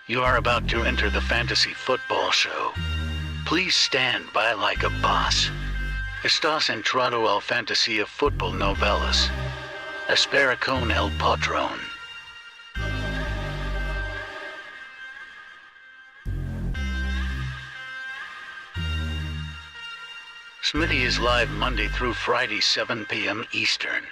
You are about to enter the fantasy football show. Please stand by like a boss. Estás entrado al fantasía fútbol novelas. Espera con el patrón. Smitty is live Monday through Friday, 7 p.m. Eastern.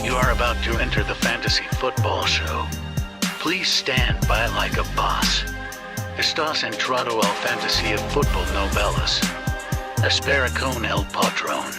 You are about to enter the fantasy football show. Please stand by like a boss. Estás entrado al fantasía fútbol novelas. Espera con el patrón.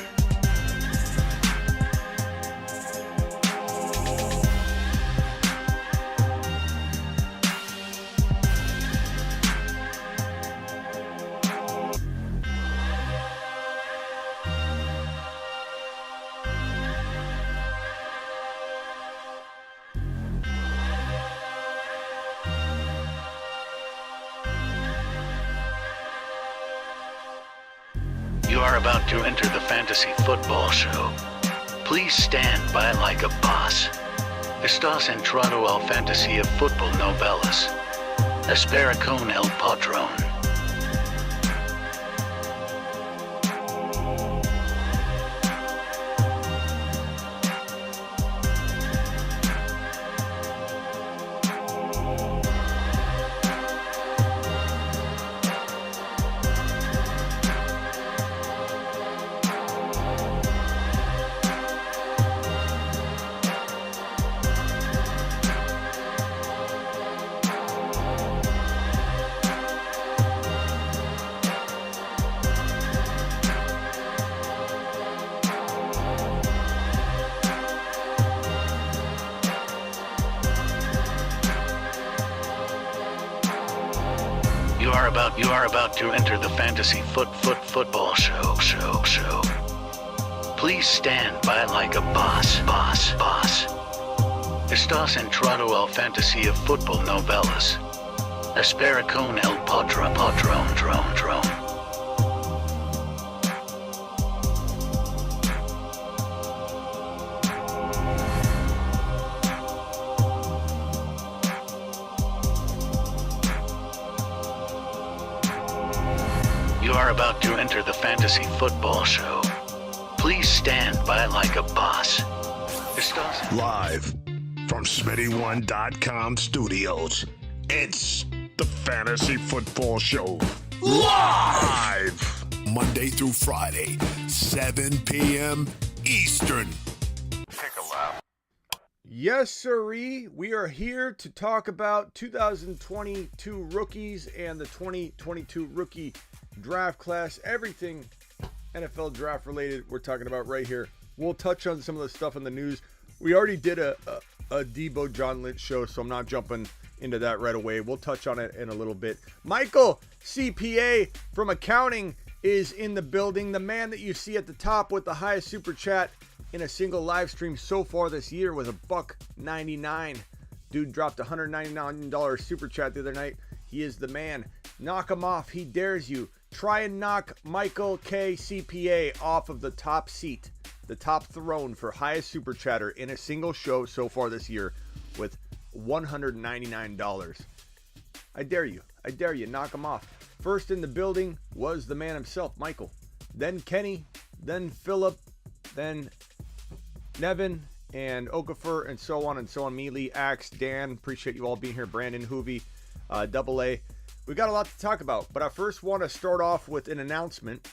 You are about to enter the fantasy football show. Please stand by like a boss. Estás entrado al fantasía fútbol novelas. Espera con el patrón. You are about to enter the fantasy football show. Please stand by like a boss. Estás entrado al fantasía fútbol novelas. Espera con el patrón. You are about to enter the fantasy football show. Please stand by like a boss. Live from Smitty1.com studios, it's the Fantasy Football Show. Live! Monday through Friday, 7 p.m. Eastern. Take a lap. Yes, sirree. We are here to talk about 2022 rookies and the 2022 rookie draft class. Everything NFL draft related we're talking about right here. We'll touch on some of the stuff in the news. We already did a Debo John Lynch show, so I'm not jumping into that right away. We'll touch on it in a little bit. Michael, CPA from accounting, is in the building. The man that you see at the top with the highest super chat in a single live stream so far this year was $1.99. Dude dropped $199 super chat the other night. He is the man. Knock him off. He dares you. Try and knock Michael K. CPA off of the top seat, the top throne for highest super chatter in a single show so far this year with $199. I dare you. I dare you. Knock him off. First in the building was the man himself, Michael. Then Kenny. Then Philip. Then Nevin and Okafor and so on and so on. Mealy, Axe, Dan. Appreciate you all being here. Brandon, Hoovy, Double A. We got a lot to talk about, but I first want to start off with an announcement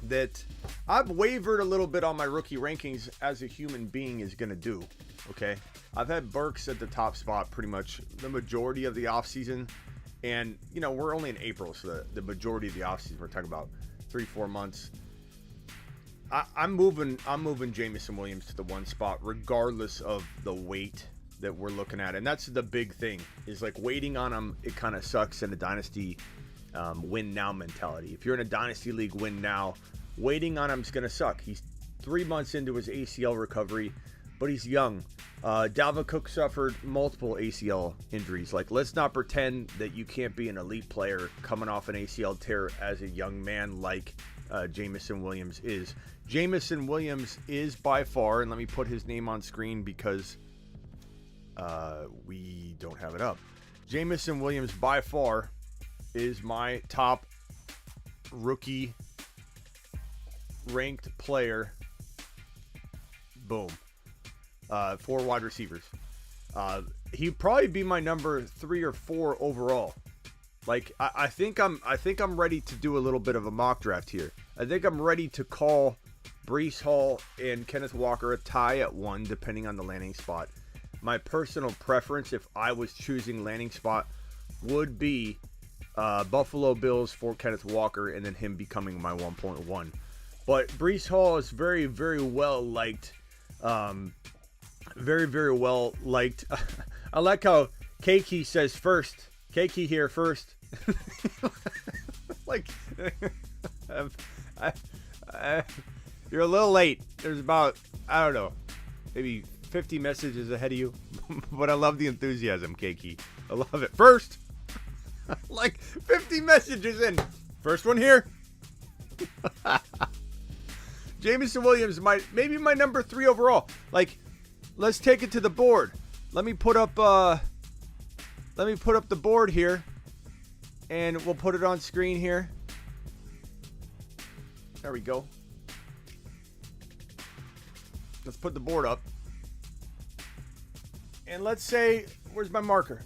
that I've wavered a little bit on my rookie rankings as a human being is going to do, okay? I've had Burks at the top spot pretty much the majority of the offseason, and, you know, we're only in April, so the majority of the offseason, we're talking about 3-4 months. I'm moving Jameson Williams to the one spot, regardless of the weight that we're looking at. And that's the big thing, is like waiting on him. It kind of sucks in a dynasty win now mentality. If you're in a dynasty league win now, waiting on him is going to suck. He's 3 months into his ACL recovery, but he's young. Dalvin Cook suffered multiple ACL injuries. Like, let's not pretend that you can't be an elite player coming off an ACL tear as a young man like Jameson Williams is. Jameson Williams is by far, and let me put his name on screen because we don't have it up. Jameson Williams by far is my top rookie ranked player. Boom. 4 wide receivers. He'd probably be my number 3 or 4 overall. Like, I think I'm ready to do a little bit of a mock draft here. I think I'm ready to call Breece Hall and Kenneth Walker a tie at 1, depending on the landing spot. My personal preference, if I was choosing landing spot, would be Buffalo Bills for Kenneth Walker, and then him becoming my 1.1. But Breece Hall is very, very well liked. Very, very well liked. I like how Keiki says first. Keiki here first. Like, you're a little late. There's about, I don't know, maybe 50 messages ahead of you. But I love the enthusiasm, Keiki. I love it. First. Like 50 messages in. First one here. Jameson Williams, maybe my number 3 overall. Like, let's take it to the board. Let me put up the board here, and we'll put it on screen here. There we go. Let's put the board up. And let's say, where's my marker?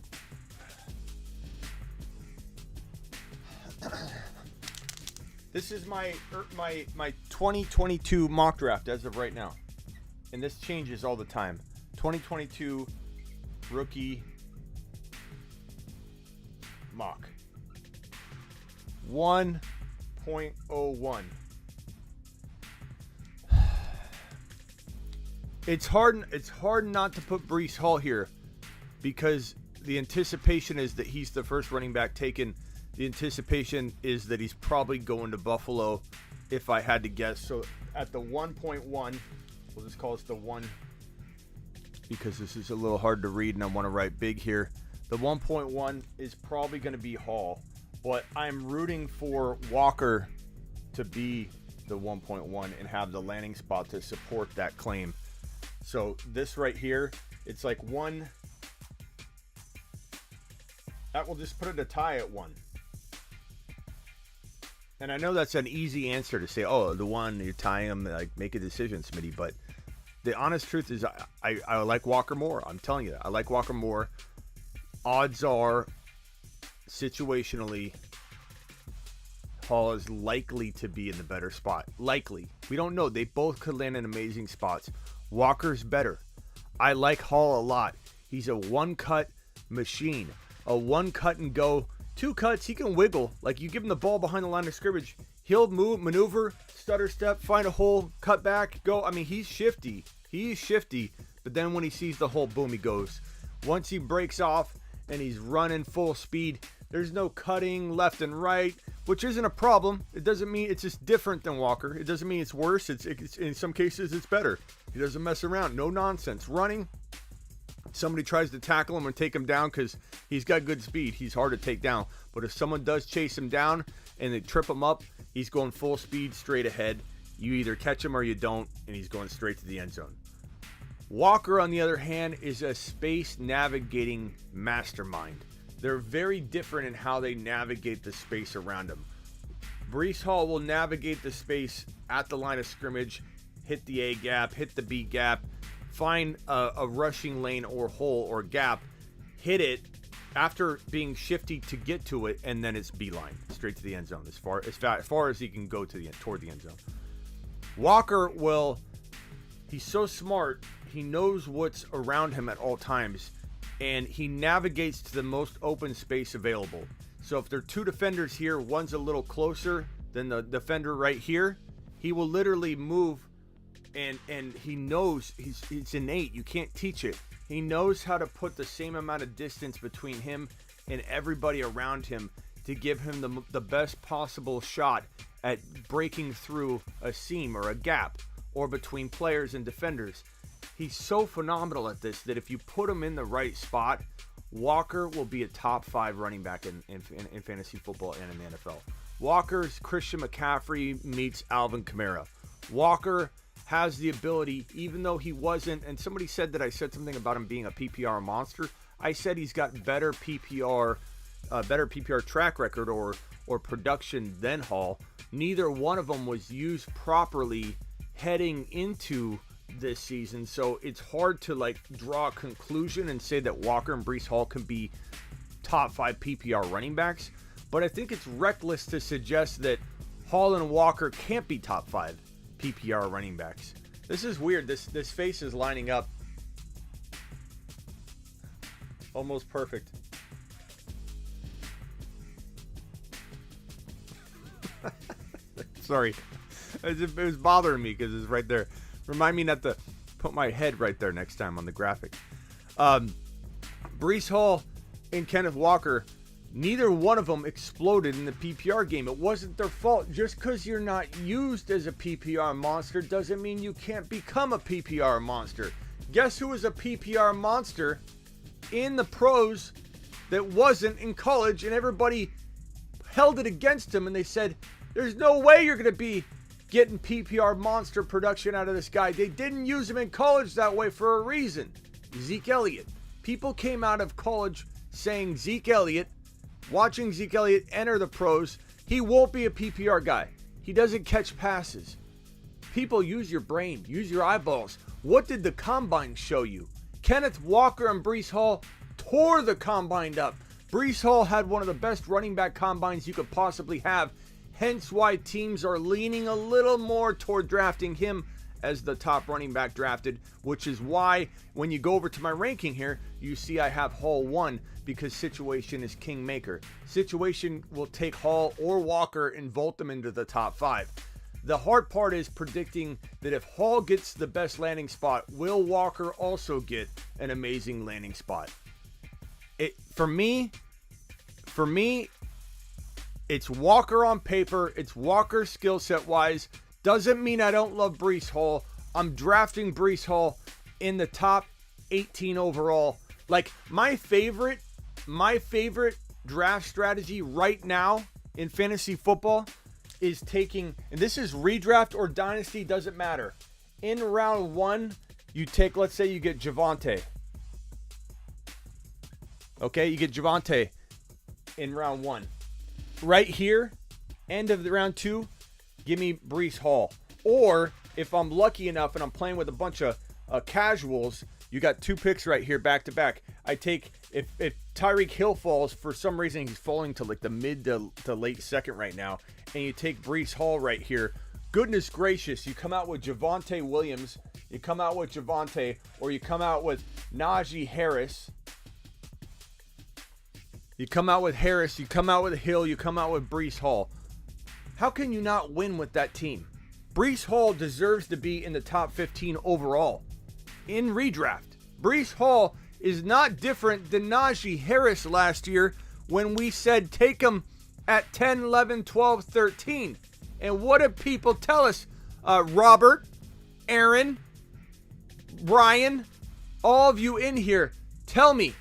This is my 2022 mock draft as of right now. And this changes all the time. 2022 rookie mock. 1.01. It's hard not to put Breece Hall here because the anticipation is that he's the first running back taken. The anticipation is that he's probably going to Buffalo, if I had to guess. So at the 1.1, we'll just call this the 1 because this is a little hard to read and I want to write big here. The 1.1 is probably going to be Hall, but I'm rooting for Walker to be the 1.1 and have the landing spot to support that claim. So this right here, it's like 1. That will just put it a tie at 1. And I know that's an easy answer to say, oh, the 1, you're tying them, like, make a decision, Smitty. But the honest truth is I like Walker more. I'm telling you that. I like Walker more. Odds are, situationally, Hall is likely to be in the better spot. Likely. We don't know. They both could land in amazing spots. Walker's better. I like Hall a lot. He's a one-cut machine. A one cut and go. 2 cuts, he can wiggle. Like, you give him the ball behind the line of scrimmage, he'll move, maneuver, stutter step, find a hole, cut back, go. I mean, he's shifty. He's shifty. But then when he sees the hole, boom, he goes. Once he breaks off and he's running full speed, there's no cutting left and right, which isn't a problem. It doesn't mean it's just different than Walker. It doesn't mean it's worse. It's in some cases, it's better. He doesn't mess around. No nonsense. Running. Somebody tries to tackle him and take him down because he's got good speed. He's hard to take down. But if someone does chase him down and they trip him up, he's going full speed straight ahead. You either catch him or you don't, and he's going straight to the end zone. Walker, on the other hand, is a space navigating mastermind. They're very different in how they navigate the space around him. Breece Hall will navigate the space at the line of scrimmage, hit the A gap, hit the B gap, find a rushing lane or hole or gap, hit it after being shifty to get to it, and then it's beeline straight to the end zone as far as he can go toward the end zone. Walker he's so smart, he knows what's around him at all times, and he navigates to the most open space available. So if there are 2 defenders here, one's a little closer than the defender right here, He will literally move, and he knows it's innate. You can't teach it. He knows how to put the same amount of distance between him and everybody around him to give him the best possible shot at breaking through a seam or a gap or between players and defenders. He's so phenomenal at this that if you put him in the right spot, Walker will be a top 5 running back in fantasy football and in the NFL. Walker's Christian McCaffrey meets Alvin Kamara. Walker has the ability, even though he wasn't, and somebody said that I said something about him being a PPR monster. I said he's got better PPR track record or production than Hall. Neither one of them was used properly heading into this season, so it's hard to draw a conclusion and say that Walker and Breece Hall can be top 5 PPR running backs. But I think it's reckless to suggest that Hall and Walker can't be top 5 PPR running backs. This is weird. This face is lining up almost perfect. Sorry, it was bothering me because it's right there. Remind me not to put my head right there next time on the graphic. Breece Hall and Kenneth Walker, neither one of them exploded in the PPR game. It wasn't their fault. Just because you're not used as a PPR monster doesn't mean you can't become a PPR monster. Guess who was a PPR monster in the pros that wasn't in college, and everybody held it against him, and they said, there's no way you're going to be getting PPR monster production out of this guy. They didn't use him in college that way for a reason. Zeke Elliott. People came out of college saying Zeke Elliott, watching Zeke Elliott enter the pros, he won't be a PPR guy. He doesn't catch passes. People, use your brain. Use your eyeballs. What did the combine show you? Kenneth Walker and Breece Hall tore the combine up. Breece Hall had one of the best running back combines you could possibly have. Hence why teams are leaning a little more toward drafting him as the top running back drafted, which is why when you go over to my ranking here, you see I have Hall 1 because situation is kingmaker. Situation will take Hall or Walker and vault them into the top 5. The hard part is predicting that if Hall gets the best landing spot, will Walker also get an amazing landing spot? For me, it's Walker on paper. It's Walker skill set wise. Doesn't mean I don't love Breece Hall. I'm drafting Breece Hall in the top 18 overall. Like my favorite draft strategy right now in fantasy football is taking, and this is redraft or dynasty, doesn't matter. In round 1, you take, let's say you get Javonte. Okay, you get Javonte in round 1. Right here, end of the round 2, give me Breece Hall. Or if I'm lucky enough and I'm playing with a bunch of casuals, you got 2 picks right here back to back. I take, if Tyreek Hill falls, for some reason he's falling to like the mid to late second right now, and you take Breece Hall right here, goodness gracious, you come out with Jameson Williams, you come out with Javonte, or you come out with Najee Harris. You come out with Harris, you come out with Hill, you come out with Breece Hall. How can you not win with that team? Breece Hall deserves to be in the top 15 overall in redraft. Breece Hall is not different than Najee Harris last year when we said take him at 10, 11, 12, 13. And what did people tell us? Robert, Aaron, Brian, all of you in here, tell me,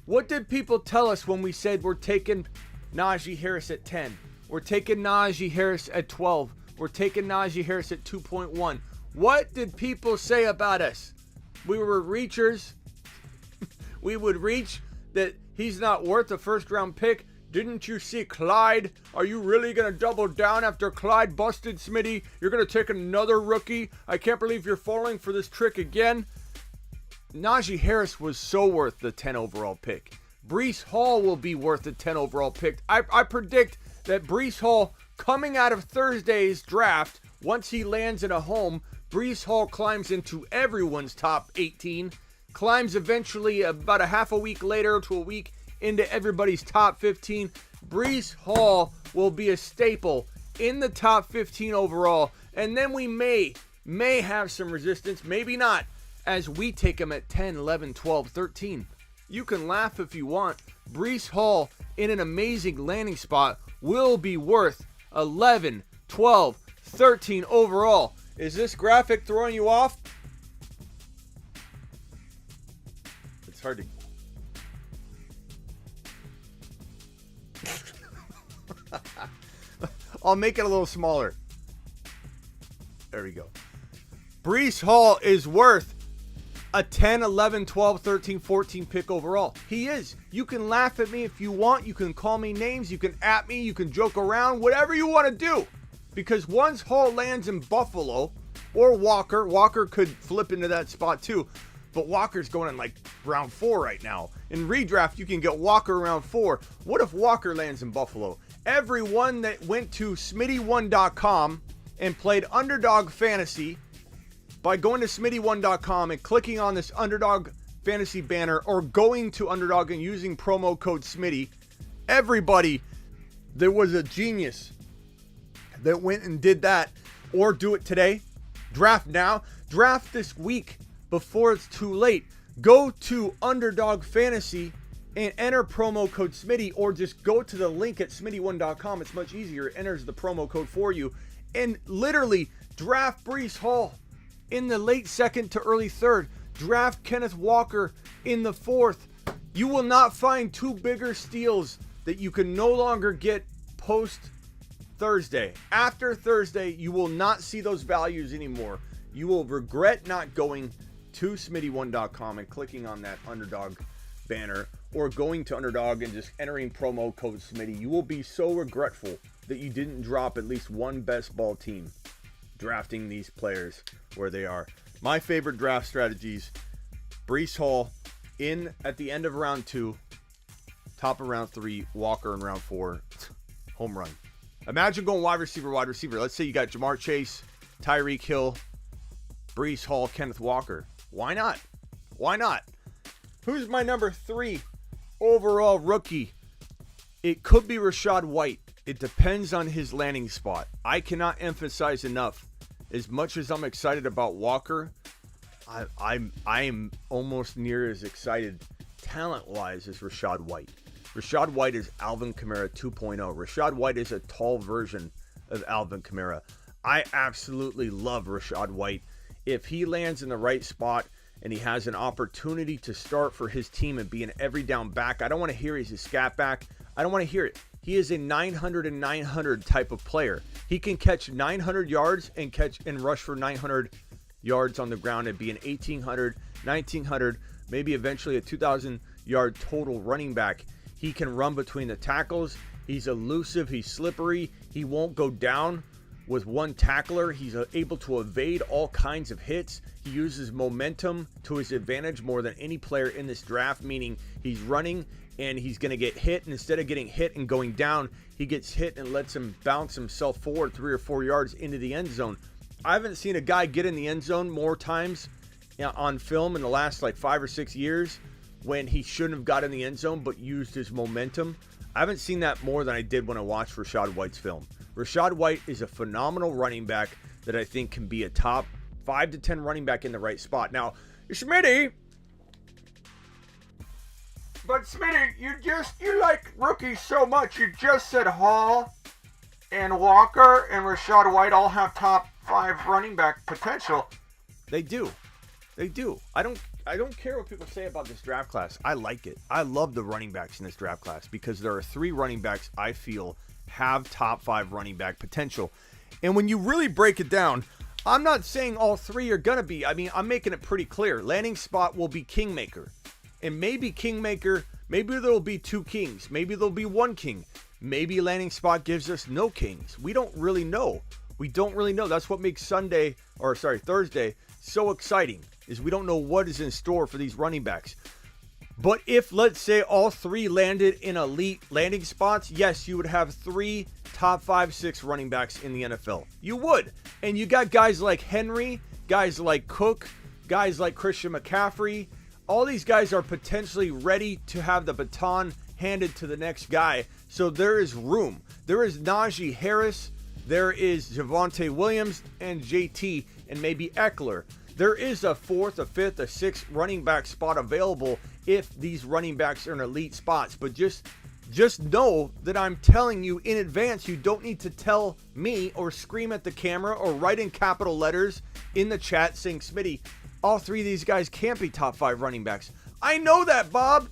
what did people tell us when we said we're taking Najee Harris at 10? We're taking Najee Harris at 12. We're taking Najee Harris at 2.1. What did people say about us? We were reachers. We would reach that he's not worth a first round pick. Didn't you see Clyde? Are you really going to double down after Clyde busted Smitty? You're going to take another rookie? I can't believe you're falling for this trick again. Najee Harris was so worth the 10 overall pick. Breece Hall will be worth the 10 overall pick. I predict that Breece Hall, coming out of Thursday's draft, once he lands in a home, Breece Hall climbs into everyone's top 18, climbs eventually about a half a week later to a week into everybody's top 15. Breece Hall will be a staple in the top 15 overall. And then we may have some resistance, maybe not, as we take them at 10, 11, 12, 13. You can laugh if you want. Breece Hall in an amazing landing spot will be worth 11, 12, 13 overall. Is this graphic throwing you off? It's hard to... I'll make it a little smaller. There we go. Breece Hall is worth a 10, 11, 12, 13, 14 pick overall. He is. You can laugh at me if you want. You can call me names. You can at me. You can joke around. Whatever you want to do. Because once Hall lands in Buffalo or Walker could flip into that spot too. But Walker's going in like round 4 right now. In redraft, you can get Walker round 4. What if Walker lands in Buffalo? Everyone that went to smitty1.com and played Underdog Fantasy by going to smitty1.com and clicking on this Underdog Fantasy banner or going to Underdog and using promo code Smitty, everybody that was a genius that went and did that, or do it today, draft now, draft this week before it's too late. Go to Underdog Fantasy and enter promo code Smitty, or just go to the link at smitty1.com. It's much easier. It enters the promo code for you and literally draft Breece Hall in the late 2nd to early 3rd. Draft Kenneth Walker in the 4th. You will not find two bigger steals that you can no longer get post Thursday. After Thursday, you will not see those values anymore. You will regret not going to smitty1.com and clicking on that Underdog banner, or going to Underdog and just entering promo code Smitty. You will be so regretful that you didn't drop at least one best ball team drafting these players where they are. My favorite draft strategies: Breece Hall in at the end of round 2, top of round 3, Walker in round 4, home run. Imagine going wide receiver. Let's say you got Jamar Chase, Tyreek Hill, Breece Hall, Kenneth Walker. Why not? Who's my number 3 overall rookie? It could be Rashad White. It depends on his landing spot. I cannot emphasize enough. As much as I'm excited about Walker, I'm almost near as excited talent-wise as Rashad White. Rashad White is Alvin Kamara 2.0. Rashad White is a tall version of Alvin Kamara. I absolutely love Rashad White. If he lands in the right spot and he has an opportunity to start for his team and be an every down back, I don't want to hear he's a scat back. I don't want to hear it. He is a 900 and 900 type of player. He can catch 900 yards and rush for 900 yards on the ground and be an 1,800, 1,900, maybe eventually a 2,000 yard total running back. He can run between the tackles. He's elusive. He's slippery. He won't go down with one tackler. He's able to evade all kinds of hits. He uses momentum to his advantage more than any player in this draft, meaning he's running and he's going to get hit. And instead of getting hit and going down, he gets hit and lets him bounce himself forward 3 or 4 yards into the end zone. I haven't seen a guy get in the end zone more times on film in the last like 5 or 6 years when he shouldn't have got in the end zone but used his momentum. I haven't seen that more than I did when I watched Rashad White's film. Rashad White is a phenomenal running back that I think can be a top 5 to 10 running back in the right spot. Now, Smitty, you like rookies so much. You just said Hall and Walker and Rashad White all have top 5 running back potential. They do. I don't care what people say about this draft class. I like it. I love the running backs in this draft class because there are 3 running backs I feel have top 5 running back potential. And when you really break it down, I'm not saying all 3 are going to be. I mean, I'm making it pretty clear. Landing spot will be Kingmaker. And maybe Kingmaker, maybe there'll be 2 kings. Maybe there'll be 1 king. Maybe landing spot gives us no kings. We don't really know. That's what makes Thursday so exciting, is we don't know what is in store for these running backs. But if, let's say, all 3 landed in elite landing spots, yes, you would have 3 top 5, 6 running backs in the NFL. You would. And you got guys like Henry, guys like Cook, guys like Christian McCaffrey. All these guys are potentially ready to have the baton handed to the next guy. So there is room. There is Najee Harris. There is Javonte Williams and JT and maybe Eckler. There is a fourth, a fifth, a sixth running back spot available if these running backs are in elite spots. But just know that I'm telling you in advance. You don't need to tell me or scream at the camera or write in capital letters in the chat saying, Smitty, all three of these guys can't be top 5 running backs. I know that, Bob.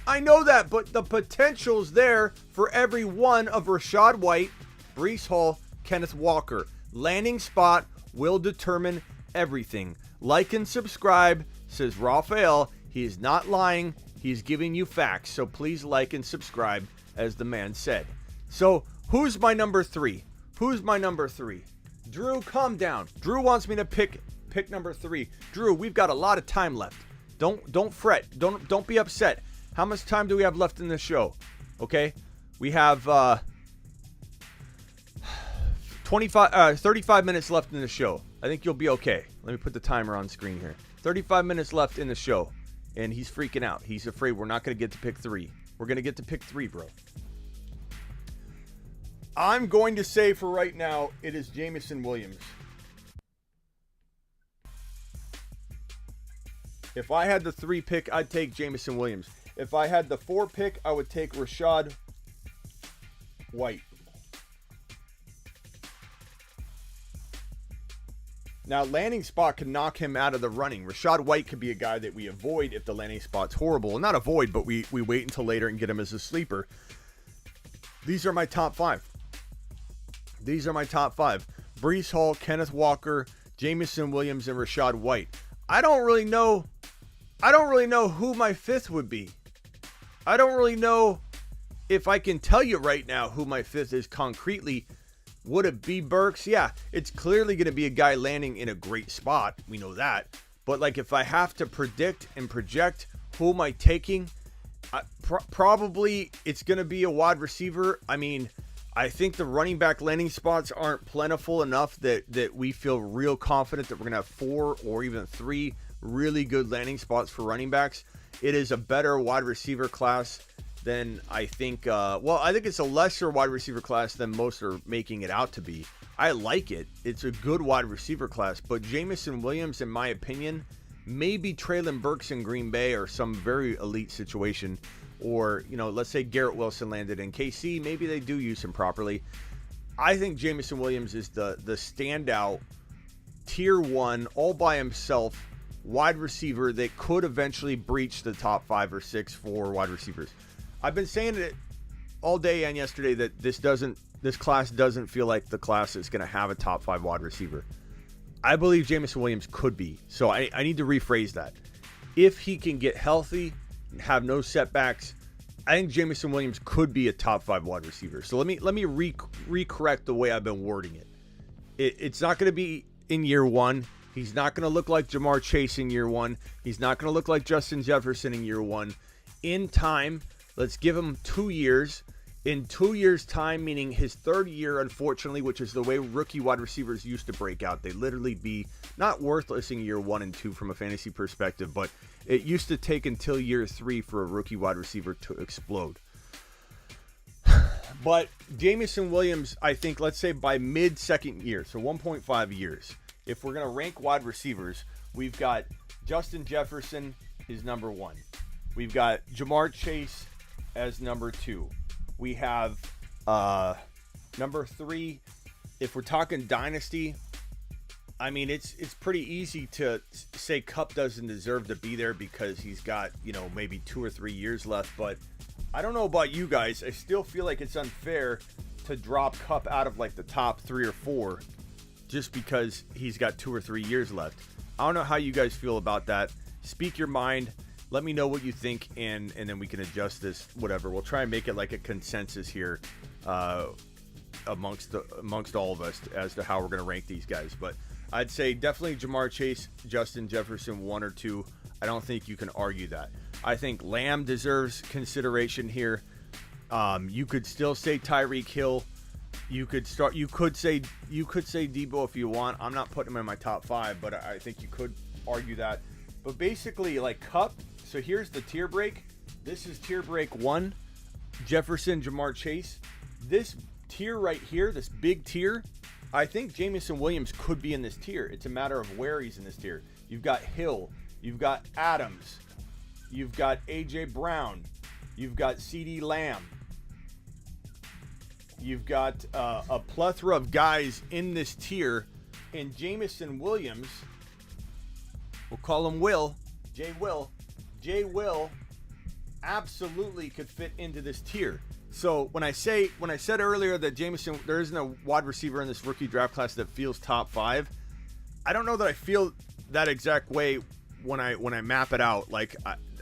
I know that, but the potential's there for every one of Rashad White, Breece Hall, Kenneth Walker. Landing spot will determine everything. Like and subscribe, says Raphael. He is not lying. He's giving you facts. So please like and subscribe, as the man said. So who's my number 3? Who's my number 3? Drew, calm down. Drew wants me to pick number 3. Drew, we've got a lot of time left. Don't fret. Don't be upset. How much time do we have left in the show? Okay? We have 35 minutes left in the show. I think you'll be okay. Let me put the timer on screen here. 35 minutes left in the show. And he's freaking out. He's afraid we're not going to get to pick 3. We're going to get to pick 3, bro. I'm going to say for right now, it is Jameson Williams. If I had the 3 pick, I'd take Jameson Williams. If I had the 4 pick, I would take Rashad White. Now, landing spot could knock him out of the running. Rashad White could be a guy that we avoid if the landing spot's horrible. Well, not avoid, but we wait until later and get him as a sleeper. These are my top 5. These are my top 5. Breece Hall, Kenneth Walker, Jameson Williams, and Rashad White. I don't really know who my 5th would be. I don't really know if I can tell you right now who my 5th is concretely. Would it be Burks? Yeah, it's clearly going to be a guy landing in a great spot. We know that. But like, if I have to predict and project who am I taking, probably it's going to be a wide receiver. I mean, I think the running back landing spots aren't plentiful enough that we feel real confident that we're going to have 4 or even 3 really good landing spots for running backs. It is a better wide receiver class than I think. I think it's a lesser wide receiver class than most are making it out to be. I like it. It's a good wide receiver class, but Jameson Williams, in my opinion, maybe Treylon Burks in Green Bay or some very elite situation, or let's say Garrett Wilson landed in KC. Maybe they do use him properly. I think Jameson Williams is the standout tier 1 all by himself wide receiver that could eventually breach the top 5 or 6 for wide receivers. I've been saying it all day and yesterday that this class doesn't feel like the class that's going to have a top 5 wide receiver. I believe Jameson Williams could be. So I need to rephrase that. If he can get healthy and have no setbacks, I think Jameson Williams could be a top 5 wide receiver. So let me recorrect the way I've been wording it. It's not going to be in year 1. He's not going to look like Jamar Chase in year 1. He's not going to look like Justin Jefferson in year 1. In time, let's give him 2 years. In 2 years' time, meaning his 3rd year, unfortunately, which is the way rookie wide receivers used to break out. They literally be not worthless in year 1 and 2 from a fantasy perspective, but it used to take until year 3 for a rookie wide receiver to explode. But Jameson Williams, I think, let's say by mid-second year, so 1.5 years, if we're going to rank wide receivers, we've got Justin Jefferson is number 1. We've got Jamar Chase as number 2. We have number 3. If we're talking Dynasty, I mean, it's pretty easy to say Kupp doesn't deserve to be there because he's got, maybe 2 or 3 years left. But I don't know about you guys. I still feel like it's unfair to drop Kupp out of like the top 3 or 4 just because he's got 2 or 3 years left. I don't know how you guys feel about that. Speak your mind. Let me know what you think, and then we can adjust this, whatever. We'll try and make it like a consensus here amongst all of us as to how we're going to rank these guys. But I'd say definitely Jamar Chase, Justin Jefferson, 1 or 2. I don't think you can argue that. I think Lamb deserves consideration here. You could still say Tyreek Hill. You could say Debo if you want. I'm not putting him in my top 5, but I think you could argue that. But basically, like Kupp, so here's the tier break. This is tier break 1, Jefferson, Jamar Chase. This tier right here, this big tier, I think Jameson Williams could be in this tier. It's a matter of where he's in this tier. You've got Hill, you've got Adams, you've got A.J. Brown, you've got C.D. Lamb. You've got a plethora of guys in this tier, and Jameson Williams, we'll call him Will, J. Will absolutely could fit into this tier. So when I said earlier that Jameson, there isn't a wide receiver in this rookie draft class that feels top 5, I don't know that I feel that exact way when I map it out. Like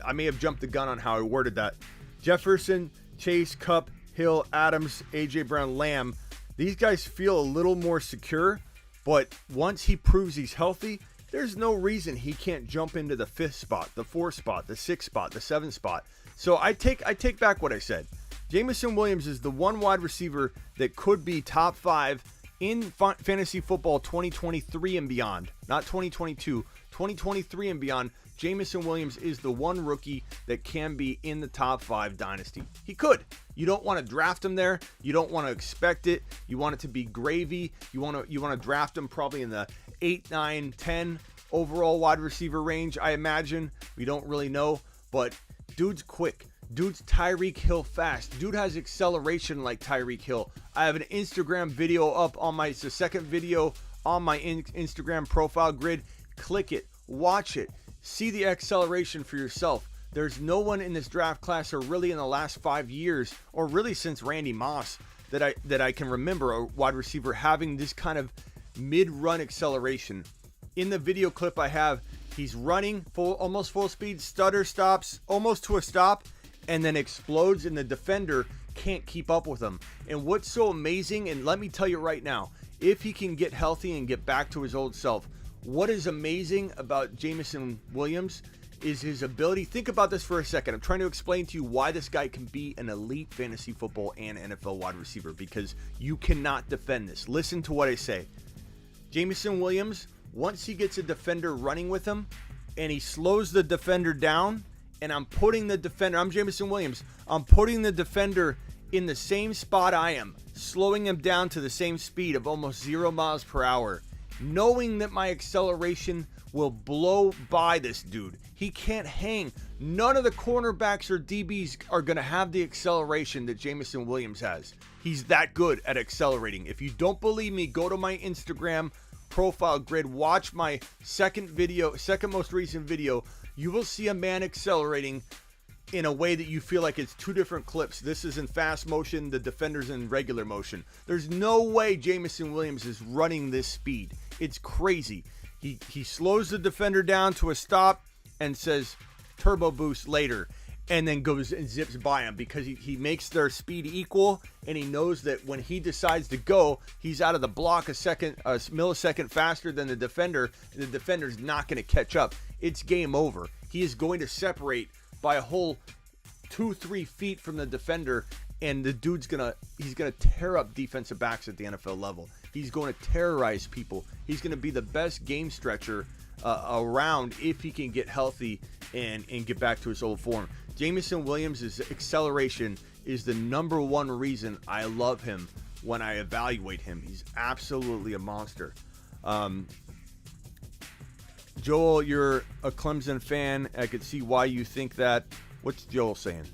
I may have jumped the gun on how I worded that. Jefferson, Chase, Kupp, Hill, Adams, A.J. Brown, Lamb, these guys feel a little more secure, but once he proves he's healthy, there's no reason he can't jump into the 5th spot, the 4th spot, the 6th spot, the 7th spot. So I take back what I said. Jameson Williams is the one wide receiver that could be top 5 in fantasy football 2023 and beyond, not 2022, 2023 and beyond. Jameson Williams is the one rookie that can be in the top 5 Dynasty. He could. You don't want to draft him there. You don't want to expect it. You want it to be gravy. You want to draft him probably in the 8, 9, 10 overall wide receiver range, I imagine. We don't really know, but dude's quick. Dude's Tyreek Hill fast. Dude has acceleration like Tyreek Hill. I have an Instagram video up on it's the second video on my Instagram profile grid. Click it, watch it, see the acceleration for yourself. There's no one in this draft class, or really in the last 5 years, or really since Randy Moss, that I can remember a wide receiver having this kind of mid-run acceleration. In the video clip I have, he's running almost full speed, stutter, stops almost to a stop, and then explodes, and the defender can't keep up with him. And what's so amazing, and let me tell you right now, if he can get healthy and get back to his old self, what is amazing about Jameson Williams is his ability. Think about this for a second. I'm trying to explain to you why this guy can be an elite fantasy football and NFL wide receiver, because you cannot defend this. Listen to what I say. Jameson Williams, once he gets a defender running with him and he slows the defender down, and I'm Jameson Williams, I'm putting the defender in the same spot I am, slowing him down to the same speed of almost 0 miles per hour, knowing that my acceleration will blow by this dude. He can't hang. None of the cornerbacks or DBs are going to have the acceleration that Jameson Williams has. He's that good at accelerating. If you don't believe me, go to my Instagram profile grid, watch my second most recent video. You will see a man accelerating in a way that you feel like it's two different clips. This is in fast motion, the defender's in regular motion. There's no way Jameson Williams is running this speed. It's crazy. He slows the defender down to a stop and says turbo boost later, and then goes and zips by him, because he makes their speed equal, and he knows that when he decides to go, he's out of the block a millisecond faster than the defender, and the defender's not going to catch up. It's game over. He is going to separate by a whole 2-3 feet from the defender, and the dude's he's gonna tear up defensive backs at the NFL level. He's going to terrorize people. He's going to be the best game stretcher around if he can get healthy and get back to his old form. Jameson Williams' acceleration is the number one reason I love him when I evaluate him. He's absolutely a monster. Joel, you're a Clemson fan. I could see why you think that. What's Joel saying?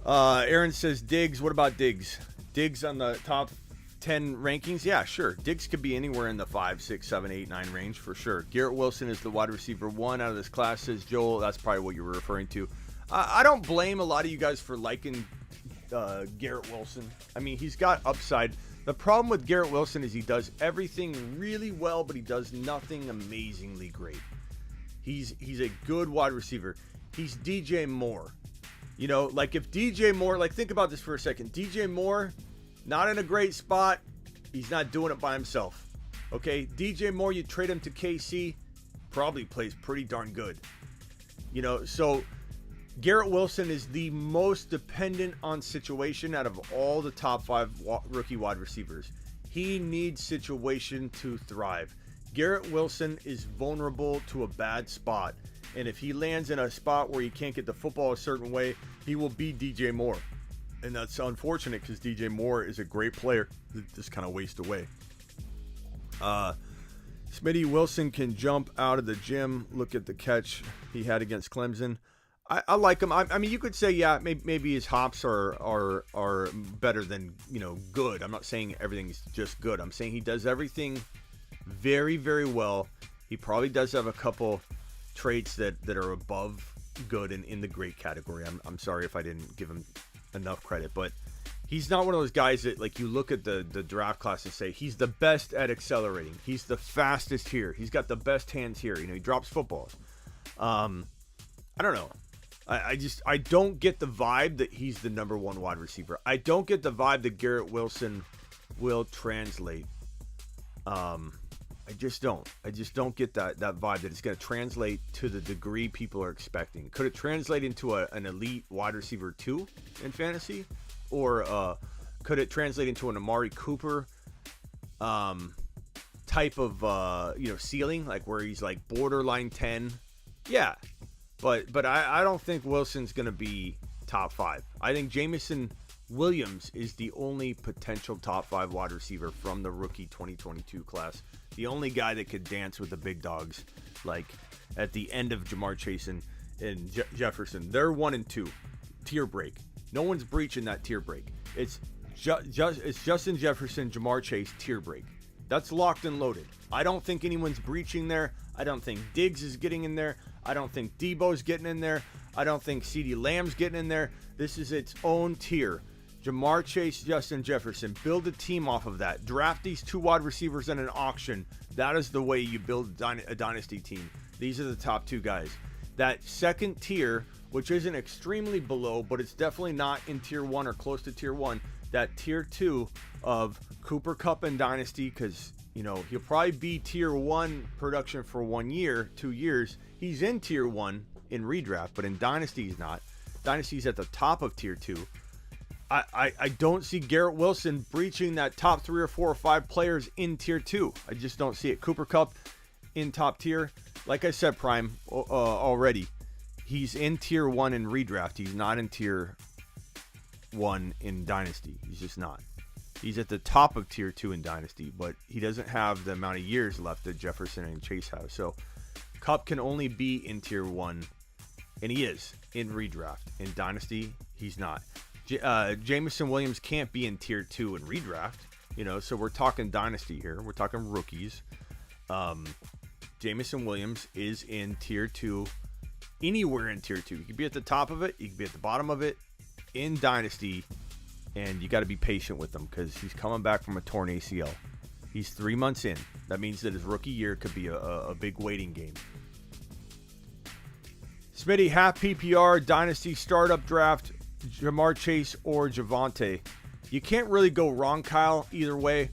Aaron says Diggs. What about Diggs? Diggs on the top 10 rankings? Yeah, sure. Diggs could be anywhere in the 5, 6, 7, 8, 9 range for sure. Garrett Wilson is the wide receiver 1 out of this class, says Joel. That's probably what you were referring to. I don't blame a lot of you guys for liking Garrett Wilson. I mean, he's got upside. The problem with Garrett Wilson is he does everything really well, but he does nothing amazingly great. He's a good wide receiver. He's DJ Moore. You know, like if DJ Moore, like think about this for a second. DJ Moore, not in a great spot. He's not doing it by himself. Okay, DJ Moore, you trade him to KC, probably plays pretty darn good. You know, so Garrett Wilson is the most dependent on situation out of all the top 5 rookie wide receivers. He needs situation to thrive. Garrett Wilson is vulnerable to a bad spot. And if he lands in a spot where he can't get the football a certain way, he will be DJ Moore. And that's unfortunate because DJ Moore is a great player that just kind of wastes away. Smitty Wilson can jump out of the gym. Look at the catch he had against Clemson. I like him. I mean, you could say, yeah, maybe his hops are better than, good. I'm not saying everything's just good. I'm saying he does everything very, very well. He probably does have a couple traits that are above good and in the great category. I'm sorry if I didn't give him enough credit, but he's not one of those guys that, like, you look at the draft class and say he's the best at accelerating. He's the fastest here. He's got the best hands here. He drops footballs. I don't know. I don't get the vibe that he's the number one wide receiver. I don't get the vibe that Garrett Wilson will translate. I just don't get that vibe that it's going to translate to the degree people are expecting. Could it translate into an elite wide receiver 2 in fantasy? Or could it translate into an Amari Cooper type of ceiling, like where he's like borderline 10? Yeah. But I don't think Wilson's going to be top 5. I think Jameson Williams is the only potential top 5 wide receiver from the rookie 2022 class. The only guy that could dance with the big dogs, like at the end of Jamar Chase and Jefferson. They're 1 and 2. Tier break. No one's breaching that tier break. It's Justin Jefferson, Jamar Chase, tier break. That's locked and loaded. I don't think anyone's breaching there. I don't think Diggs is getting in there. I don't think Debo's getting in there. I don't think CeeDee Lamb's getting in there. This is its own tier. Jamar Chase, Justin Jefferson. Build a team off of that. Draft these 2 wide receivers in an auction. That is the way you build a dynasty team. These are the top 2 guys. That second tier, which isn't extremely below, but it's definitely not in tier 1 or close to tier 1. That tier 2 of Cooper Kupp and Dynasty, because he'll probably be tier 1 production for 1 year, 2 years. He's in tier 1 in redraft, but in Dynasty he's not. Dynasty's at the top of tier 2. I don't see Garrett Wilson breaching that top 3 or 4 or 5 players in tier 2. I just don't see it. Cooper Kupp in top tier. Like I said, Prime, already, he's in tier 1 in redraft. He's not in tier 1 in Dynasty. He's just not. He's at the top of tier 2 in Dynasty, but he doesn't have the amount of years left that Jefferson and Chase have. So Kupp can only be in tier 1, and he is in redraft. In Dynasty, he's not. Jameson Williams can't be in tier 2 in redraft, so we're talking Dynasty here. We're talking rookies. Jameson Williams is in tier 2, anywhere in tier 2. You could be at the top of it, you could be at the bottom of it in Dynasty, and you got to be patient with him because he's coming back from a torn ACL. He's 3 months in. That means that his rookie year could be a big waiting game. Smitty, half PPR, Dynasty startup draft, Jamar Chase or Javonte. You can't really go wrong, Kyle, either way.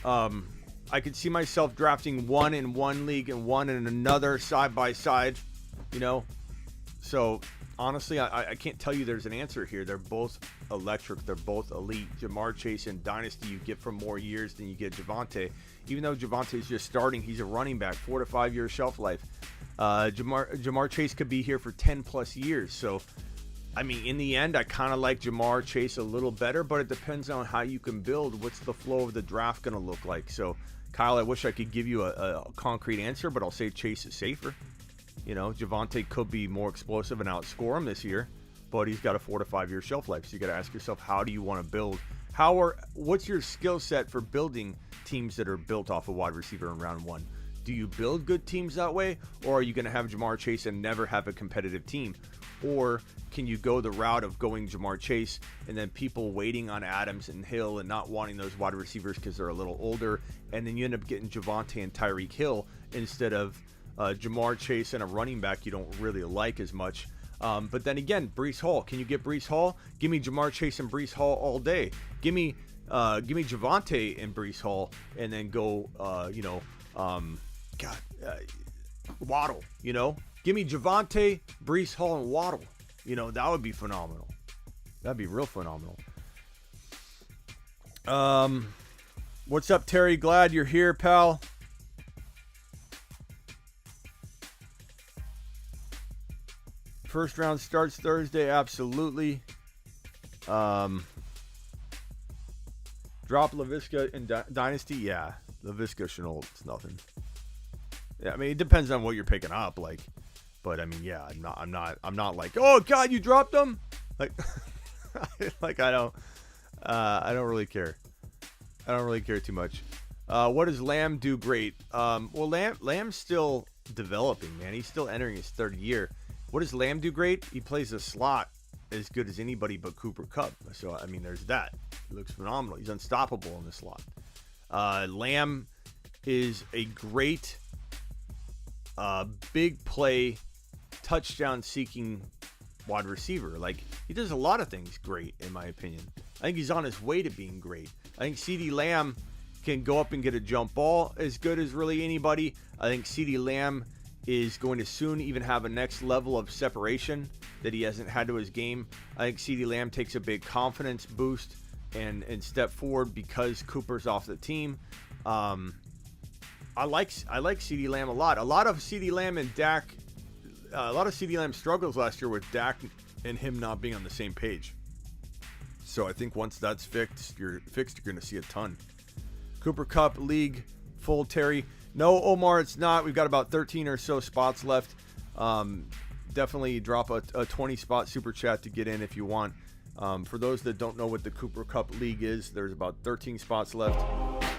I could see myself drafting 1 in one league and 1 in another side by side, So, honestly, I can't tell you there's an answer here. They're both electric. They're both elite. Jamar Chase in Dynasty, you get for more years than you get Javonte. Even though Javonte's just starting, he's a running back, 4 to 5 year shelf life. Jamar Chase could be here for 10 plus years. So, I mean, in the end, I kind of like Jamar Chase a little better, but it depends on how you can build. What's the flow of the draft going to look like? So, Kyle, I wish I could give you a concrete answer, but I'll say Chase is safer. Javonte could be more explosive and outscore him this year, but he's got a 4 to 5 year shelf life. So you got to ask yourself, how do you want to build? What's your skill set for building teams that are built off a wide receiver in round 1? Do you build good teams that way, or are you going to have Jamar Chase and never have a competitive team? Or can you go the route of going Jamar Chase and then people waiting on Adams and Hill and not wanting those wide receivers because they're a little older, and then you end up getting Javonte and Tyreek Hill instead of Jamar Chase and a running back you don't really like as much. But then again, Breece Hall. Can you get Breece Hall? Give me Jamar Chase and Breece Hall all day. Give me Javonte and Breece Hall, and then go Waddle. Give me Javonte, Breece Hall, and Waddle. That would be phenomenal. That'd be real phenomenal. What's up, Terry? Glad you're here, pal. First round starts Thursday, absolutely. Drop LaVisca in Dynasty. Yeah, LaVisca Chenault. It's nothing. Yeah, I mean it depends on what you're picking up. Like, but I mean, yeah, I'm not like, oh God, you dropped them. Like, like I don't really care. I don't really care too much. What does Lamb do great? Well, Lamb's still developing, man. He's still entering his third year. What does Lamb do great? He plays the slot as good as anybody but Cooper Kupp. So, I mean, there's that. He looks phenomenal. He's unstoppable in the slot. Lamb is a great big play, touchdown-seeking wide receiver. Like, he does a lot of things great, in my opinion. I think he's on his way to being great. I think CeeDee Lamb can go up and get a jump ball as good as really anybody. I think CeeDee Lamb is going to soon even have a next level of separation that he hasn't had to his game. I think CeeDee Lamb takes a big confidence boost and step forward because Cooper's off the team. I like CeeDee Lamb a lot. A lot of CeeDee Lamb and Dak, a lot of CeeDee Lamb struggles last year with Dak and him not being on the same page. So I think once that's fixed, you're going to see a ton. Cooper Kupp League full, Terry. No, Omar, it's not. We've got about 13 or so spots left. Definitely drop a 20-spot super chat to get in if you want. For those that don't know what the Cooper Kupp League is, there's about 13 spots left.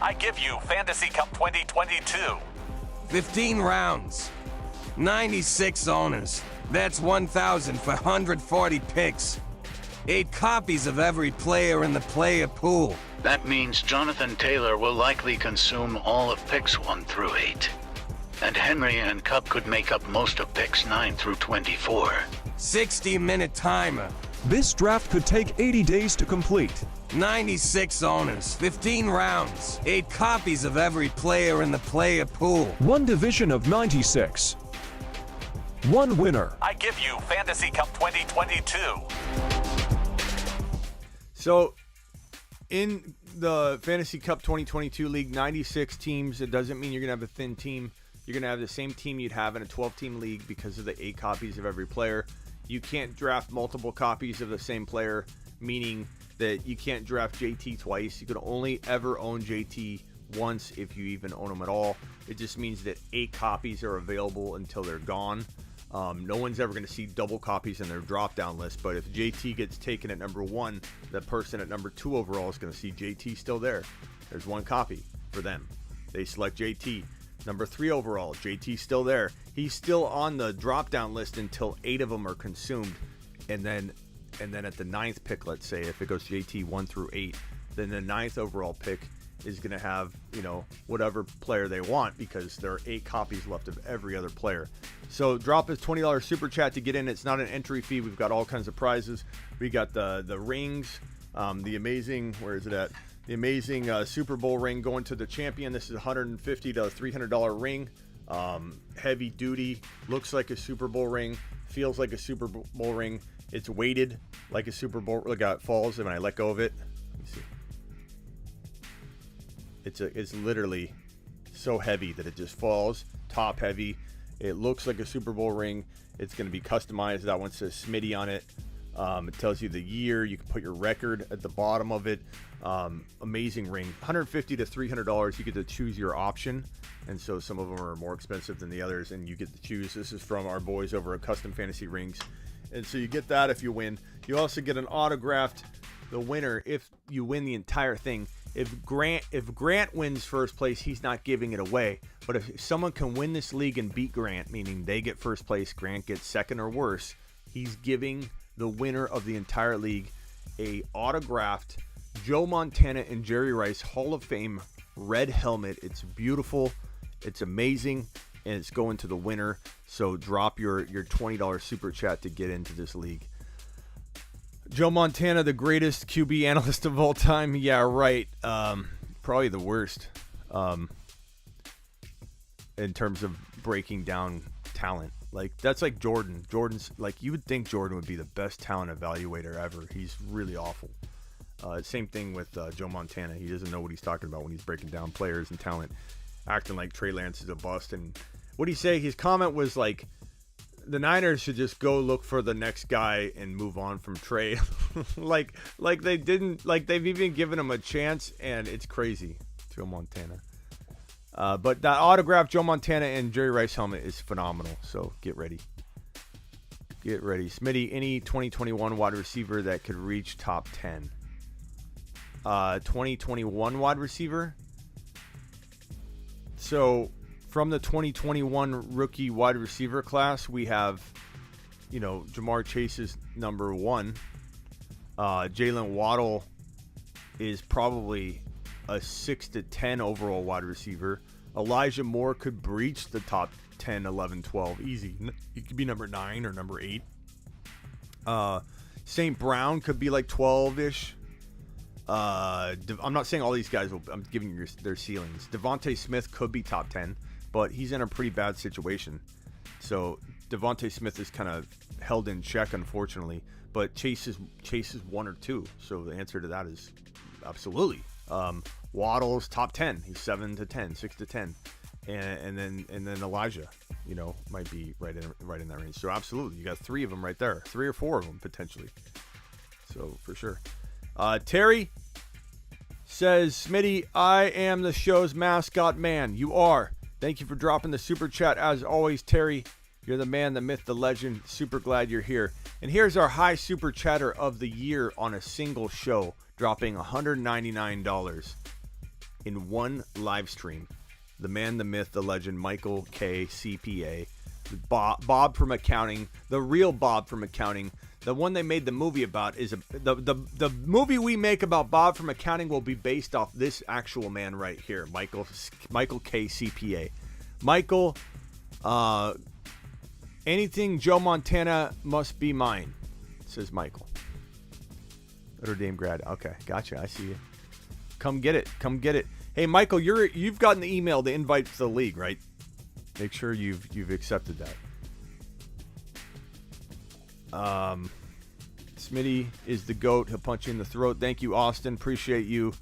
I give you Fantasy Cup 2022. 15 rounds. 96 owners. That's 1,440 picks. 8 copies of every player in the player pool. That means Jonathan Taylor will likely consume all of picks 1 through 8. And Henry and Kupp could make up most of picks 9 through 24. 60-minute timer. This draft could take 80 days to complete. 96 owners. 15 rounds. 8 copies of every player in the player pool. One division of 96. One winner. I give you Fantasy Cup 2022. So, in the Fantasy Cup 2022 League, 96 teams. It doesn't mean you're going to have a thin team. You're going to have the same team you'd have in a 12-team league because of the 8 copies of every player. You can't draft multiple copies of the same player, meaning that you can't draft JT twice. You can only ever own JT once if you even own him at all. It just means that 8 copies are available until they're gone. No one's ever going to see double copies in their drop-down list, but if JT gets taken at number 1, the person at number 2 overall is going to see JT still there. There's 1 copy for them. They select JT. Number 3 overall, JT still there. He's still on the drop-down list until 8 of them are consumed. And then at the 9th pick, let's say, if it goes JT 1 through 8, then the 9th overall pick is going to have, whatever player they want because there are 8 copies left of every other player. So drop his $20 super chat to get in. It's not an entry fee. We've got all kinds of prizes. We got the rings, the amazing, where is it at? The amazing Super Bowl ring going to the champion. This is a $150 to $300 ring. Heavy duty, looks like a Super Bowl ring, feels like a Super Bowl ring. It's weighted like a Super Bowl. Look how it falls when I let go of it. Let me see. It's literally so heavy that it just falls. Top heavy. It looks like a Super Bowl ring. It's going to be customized. That one says Smitty on it. It tells you the year. You can put your record at the bottom of it. Amazing ring. $150 to $300. You get to choose your option. And so some of them are more expensive than the others, and you get to choose. This is from our boys over at Custom Fantasy Rings. And so you get that if you win. You also get an autographed, the winner, if you win the entire thing. If Grant wins first place, he's not giving it away. But if someone can win this league and beat Grant, meaning they get first place, Grant gets second or worse, he's giving the winner of the entire league a autographed Joe Montana and Jerry Rice Hall of Fame red helmet. It's beautiful, it's amazing, and it's going to the winner. So drop your $20 super chat to get into this league. Joe Montana, the greatest QB analyst of all time. Yeah, right. Probably the worst in terms of breaking down talent. Like, that's like Jordan. Jordan's like, you would think Jordan would be the best talent evaluator ever. He's really awful. Same thing with Joe Montana. He doesn't know what he's talking about when he's breaking down players and talent, acting like Trey Lance is a bust. And what did he say? His comment was like, the Niners should just go look for the next guy and move on from Trey. like they didn't, like they've even given him a chance, and it's crazy. Joe Montana. But that autographed Joe Montana and Jerry Rice helmet is phenomenal. So get ready. Get ready. Smitty, any 2021 wide receiver that could reach top 10? 2021 wide receiver? So from the 2021 rookie wide receiver class, we have, Jamar Chase is number 1. Jalen Waddle is probably a 6 to 10 overall wide receiver. Elijah Moore could breach the top 10, 11, 12. Easy. He could be number 9 or number 8. St. Brown could be like 12-ish. I'm not saying all these guys will. I'm giving you their ceilings. Devontae Smith could be top 10, but he's in a pretty bad situation. So Devontae Smith is kind of held in check, unfortunately. But Chase is 1 or 2. So the answer to that is absolutely. Waddle's top 10. He's 7 to 10, 6 to 10, and then Elijah, might be right in that range. So absolutely, you got 3 of them right there, 3 or 4 of them potentially. So for sure. Terry says, Smitty, I am the show's mascot man. You are. Thank you for dropping the super chat as always, Terry. You're the man, the myth, the legend. Super glad you're here. And here's our high super chatter of the year on a single show, dropping $199 in one live stream. The man, the myth, the legend, Michael K. CPA. Bob from accounting, the real Bob from accounting. The one they made the movie about is the movie we make about Bob from accounting will be based off this actual man right here, Michael K. CPA. Michael, anything Joe Montana must be mine, says Michael. Notre Dame grad. Okay, gotcha. I see you. Come get it. Come get it. Hey, Michael, you've gotten the email, the invite to the league, right? Make sure you've accepted that. Smitty is the GOAT. He'll punch you in the throat. Thank you, Austin. Appreciate you.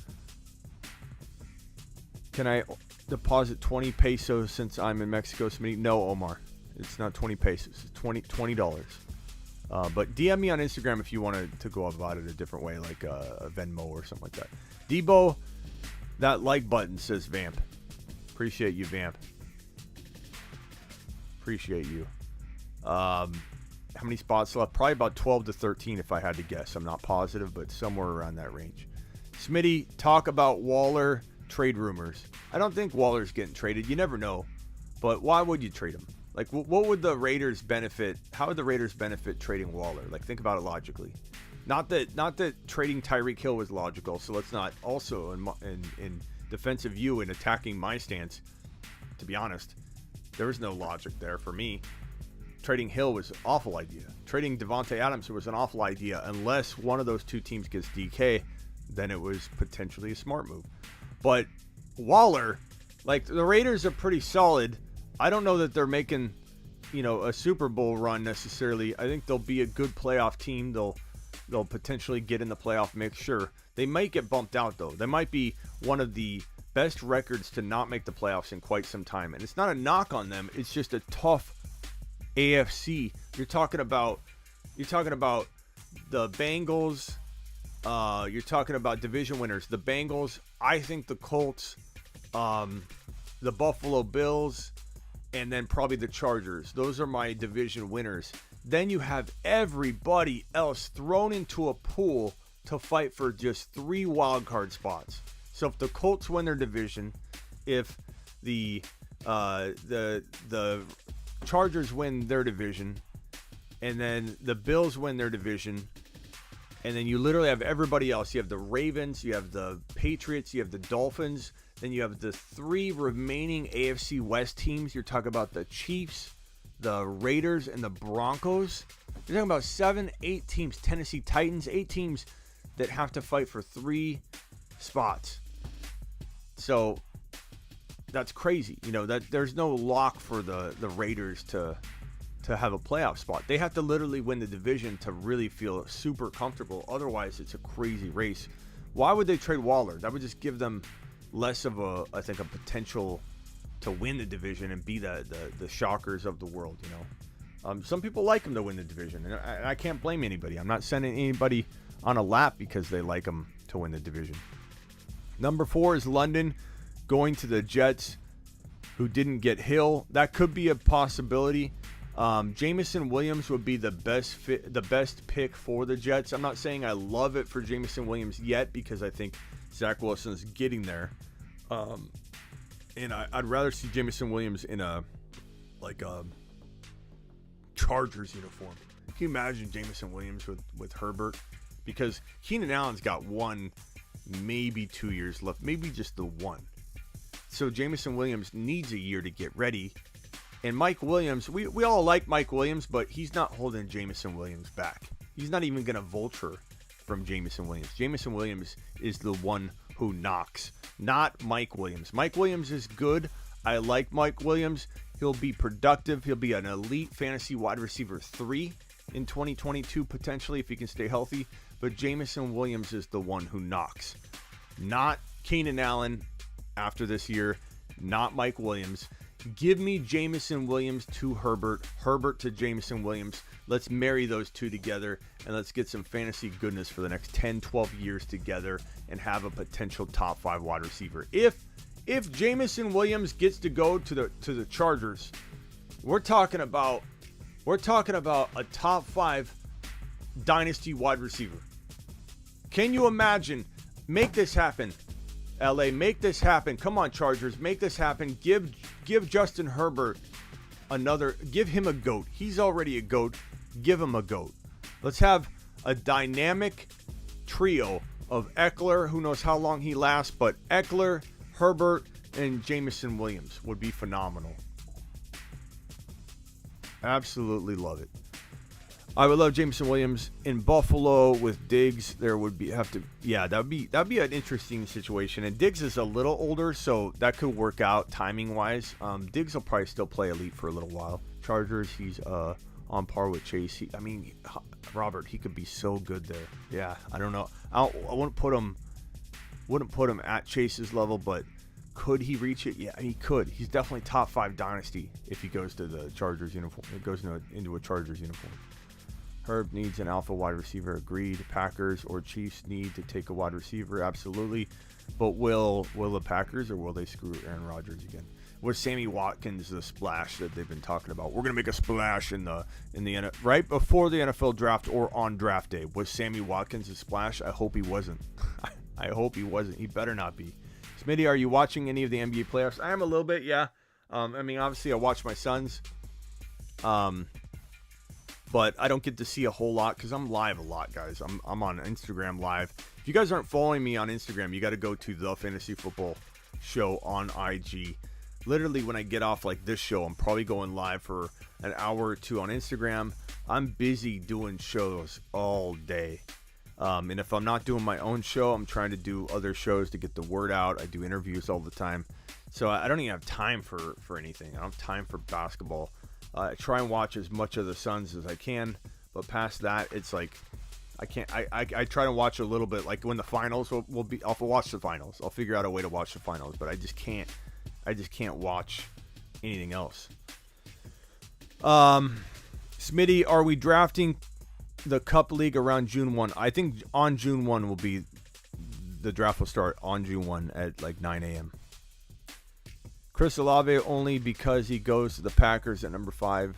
Can I deposit 20 pesos since I'm in Mexico, Smitty? No, Omar. It's not 20 pesos. It's $20. But DM me on Instagram if you wanted to go about it a different way, like a Venmo or something like that. Debo, that like button, says Vamp. Appreciate you, Vamp. Appreciate you. How many spots left? Probably about 12 to 13 if I had to guess. I'm not positive, but somewhere around that range. Smitty, talk about Waller trade rumors. I don't think Waller's getting traded. You never know. But why would you trade him? Like, what would the Raiders benefit? How would the Raiders benefit trading Waller? Like, think about it logically. Not that trading Tyreek Hill was logical. So let's not also in defensive view and attacking my stance. To be honest, there was no logic there for me. Trading Hill was an awful idea. Trading Devontae Adams was an awful idea. Unless one of those two teams gets DK, then it was potentially a smart move. But Waller, like, the Raiders are pretty solid. I don't know that they're making, a Super Bowl run necessarily. I think they'll be a good playoff team. They'll potentially get in the playoff mix. Sure, they might get bumped out though. They might be one of the best records to not make the playoffs in quite some time. And it's not a knock on them. It's just a tough AFC. You're talking about the Bengals. You're talking about division winners. The Bengals. I think the Colts. The Buffalo Bills. And then probably the Chargers. Those are my division winners. Then you have everybody else thrown into a pool to fight for just 3 wild card spots. So if the Colts win their division, if the Chargers win their division, and then the Bills win their division, and then you literally have everybody else. You have the Ravens, you have the Patriots, you have the Dolphins. Then you have the 3 remaining AFC West teams. You're talking about the Chiefs, the Raiders, and the Broncos. You're talking about 7, 8 teams. Tennessee Titans, 8 teams that have to fight for 3 spots. So that's crazy. That there's no lock for the Raiders to have a playoff spot. They have to literally win the division to really feel super comfortable. Otherwise, it's a crazy race. Why would they trade Waller? That would just give them less of a potential to win the division and be the shockers of the world, Some people like him to win the division, and I can't blame anybody. I'm not sending anybody on a lap because they like him to win the division. Number 4 is London going to the Jets, who didn't get Hill. That could be a possibility. Jameson Williams would be the best pick for the Jets. I'm not saying I love it for Jameson Williams yet because I think Zach Wilson's getting there. And I'd rather see Jameson Williams in a Chargers uniform. Can you imagine Jameson Williams with Herbert? Because Keenan Allen's got 1, maybe 2 years left, maybe just the 1. So Jameson Williams needs a year to get ready. And Mike Williams, we all like Mike Williams, but he's not holding Jameson Williams back. He's not even going to vulture from Jameson Williams. Jameson Williams is the one who knocks, not Mike Williams. Mike Williams is good. I like Mike Williams. He'll be productive. He'll be an elite fantasy wide receiver 3 in 2022, potentially, if he can stay healthy. But Jameson Williams is the one who knocks. Not Keenan Allen after this year. Not Mike Williams. Give me Jameson Williams to Herbert. Herbert to Jameson Williams. Let's marry those two together, and let's get some fantasy goodness for the next 10, 12 years together and have a potential top 5 wide receiver. If Jameson Williams gets to go to the Chargers, we're talking about a top 5 dynasty wide receiver. Can you imagine? Make this happen, LA. Make this happen. Come on, Chargers. Make this happen. Give Justin Herbert give him a GOAT. He's already a GOAT. Give him a GOAT. Let's have a dynamic trio of Eckler. Who knows how long he lasts, but Eckler, Herbert, and Jameson Williams would be phenomenal. Absolutely love it. I would love Jameson Williams in Buffalo with Diggs. That'd be an interesting situation. And Diggs is a little older, so that could work out timing wise. Diggs will probably still play elite for a little while. Chargers, he's on par with Chase. Robert, he could be so good there. Yeah, I don't know. I wouldn't put him at Chase's level, but could he reach it? Yeah, he could. He's definitely top 5 dynasty if he goes to the Chargers uniform. It goes into a Chargers uniform. Herb needs an alpha wide receiver. Agreed. Packers or Chiefs need to take a wide receiver. Absolutely. But will the Packers or will they screw Aaron Rodgers again? Was Sammy Watkins the splash that they've been talking about? We're gonna make a splash in the right before the NFL draft or on draft day. Was Sammy Watkins a splash? I hope he wasn't. I hope he wasn't. He better not be. Smitty, are you watching any of the NBA playoffs? I am a little bit, yeah. Obviously I watch my Suns. But I don't get to see a whole lot because I'm live a lot, guys. I'm on Instagram live. If you guys aren't following me on Instagram, you got to go to the Fantasy Football Show on IG. Literally, when I get off like this show, I'm probably going live for an hour or 2 on Instagram. I'm busy doing shows all day. And if I'm not doing my own show, I'm trying to do other shows to get the word out. I do interviews all the time. So I don't even have time for anything. I don't have time for basketball. I try and watch as much of the Suns as I can, but past that, it's like I can't. I try to watch a little bit, like when the finals will be. I'll watch the finals. I'll figure out a way to watch the finals, but I just can't watch anything else. Smitty, are we drafting the Cup League around June 1? I think on June 1 will be the draft will start on June 1 at like 9 a.m. Chris Olave only because he goes to the Packers at number 5.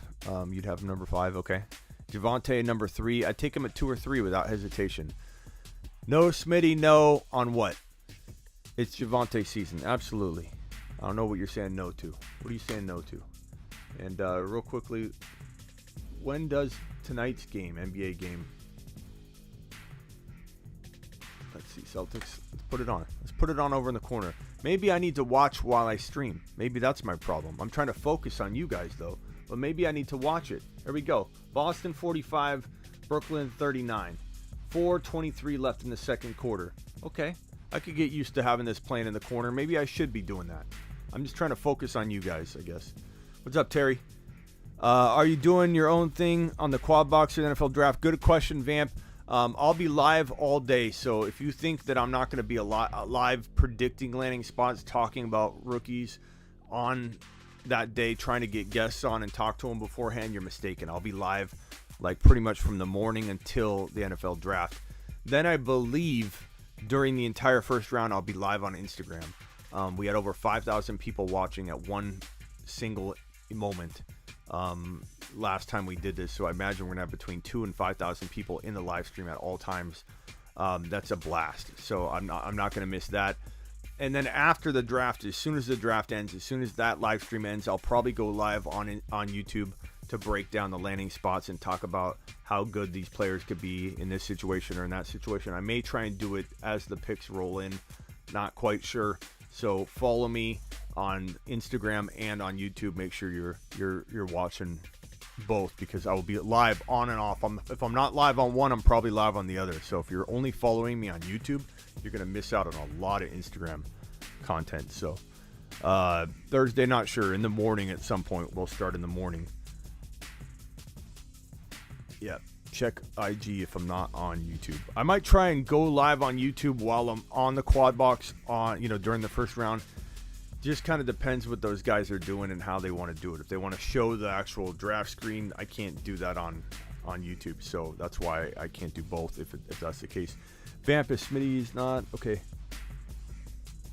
You'd have him number 5, okay. Javonte number 3. I'd take him at 2 or 3 without hesitation. No, Smitty, no on what? It's Javonte season, absolutely. I don't know what you're saying no to. What are you saying no to? And real quickly, when does tonight's game, NBA game? Let's see, Celtics. Let's put it on. Let's put it on over in the corner. Maybe I need to watch while I stream. Maybe that's my problem. I'm trying to focus on you guys, though. But maybe I need to watch it. There we go. Boston 45, Brooklyn 39. 4:23 left in the second quarter. Okay. I could get used to having this playing in the corner. Maybe I should be doing that. I'm just trying to focus on you guys, I guess. What's up, Terry? Are you doing your own thing on the Quad Boxer NFL Draft? Good question, Vamp. I'll be live all day, so if you think that I'm not going to be live predicting landing spots, talking about rookies on that day trying to get guests on and talk to them beforehand, you're mistaken. I'll be live like pretty much from the morning until the NFL draft. Then I believe during the entire first round, I'll be live on Instagram. We had over 5,000 people watching at one single moment last time we did this. So I imagine we're going to have between 2,000 and 5,000 people in the live stream at all times. That's a blast. So I'm not going to miss that. And then after the draft, as soon as the draft ends, as soon as that live stream ends, I'll probably go live on YouTube to break down the landing spots and talk about how good these players could be in this situation or in that situation. I may try and do it as the picks roll in. Not quite sure. So follow me on Instagram and on YouTube. Make sure you're watching both, because I will be live on and off. If I'm not live on one, I'm probably live on the other. So if you're only following me on YouTube, you're going to miss out on a lot of Instagram content. So Thursday, not sure. In the morning at some point. We'll start in the morning. Yeah, check IG if I'm not on YouTube. I might try and go live on YouTube while I'm on the quad box during the first round. Just kind of depends what those guys are doing and how they want to do it. If they want to show the actual draft screen, I can't do that on YouTube. So that's why I can't do both if that's the case. Vamp, if Smitty's not. Okay.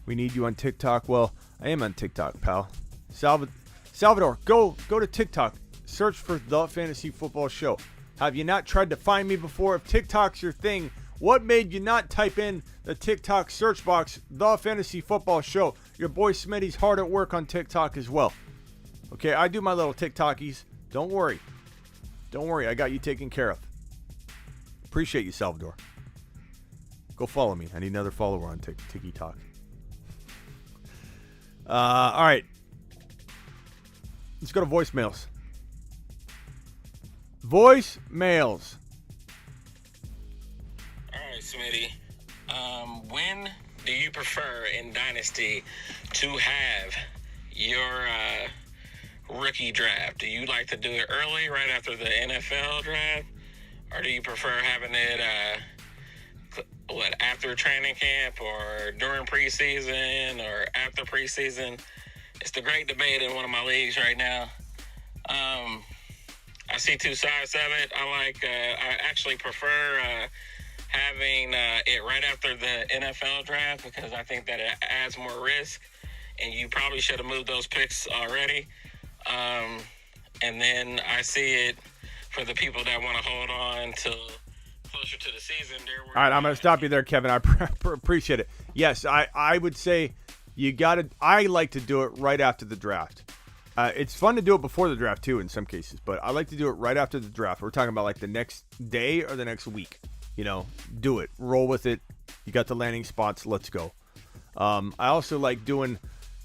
We need you on TikTok. Well, I am on TikTok, pal. Salvador, go to TikTok. Search for The Fantasy Football Show. Have you not tried to find me before? If TikTok's your thing, what made you not type in the TikTok search box, The Fantasy Football Show? Your boy Smitty's hard at work on TikTok as well. Okay, I do my little TikTokies. Don't worry. I got you taken care of. Appreciate you, Salvador. Go follow me. I need another follower on TikTok. All right. Let's go to voicemails. Voicemails. All right, Smitty. When do you prefer in Dynasty to have your rookie draft? Do you like to do it early, right after the NFL draft? Or do you prefer having it after training camp or during preseason or after preseason? It's the great debate in one of my leagues right now. I see two sides of it. I actually prefer having it right after the NFL draft, because I think that it adds more risk, and you probably should have moved those picks already. And then I see it for the people that want to hold on till closer to the season. All right, I'm going to stop you there, Kevin. I appreciate it. Yes, I would say I like to do it right after the draft. It's fun to do it before the draft, too, in some cases. But I like to do it right after the draft. We're talking about like the next day or the next week. Do it. Roll with it. You got the landing spots. Let's go. I also like doing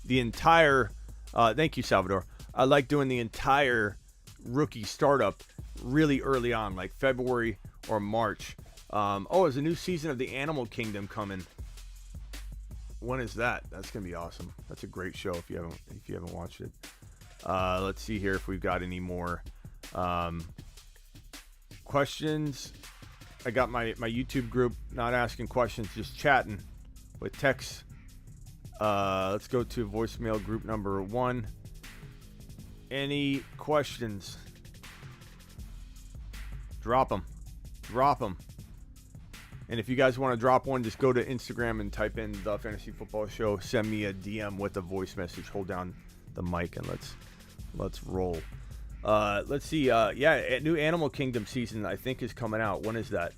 the entire thank you, Salvador. I like doing the entire rookie startup really early on, like February or March. There's a new season of the Animal Kingdom coming. When is that? That's going to be awesome. That's a great show if you haven't watched it. Let's see here if we've got any more questions. I got my YouTube group not asking questions, just chatting with texts. Let's go to voicemail group number 1. Any questions? Drop them. And if you guys want to drop one, just go to Instagram and type in The Fantasy Football Show. Send me a DM with a voice message. Hold down the mic and let's roll. Let's see. A new Animal Kingdom season I think is coming out. When is that?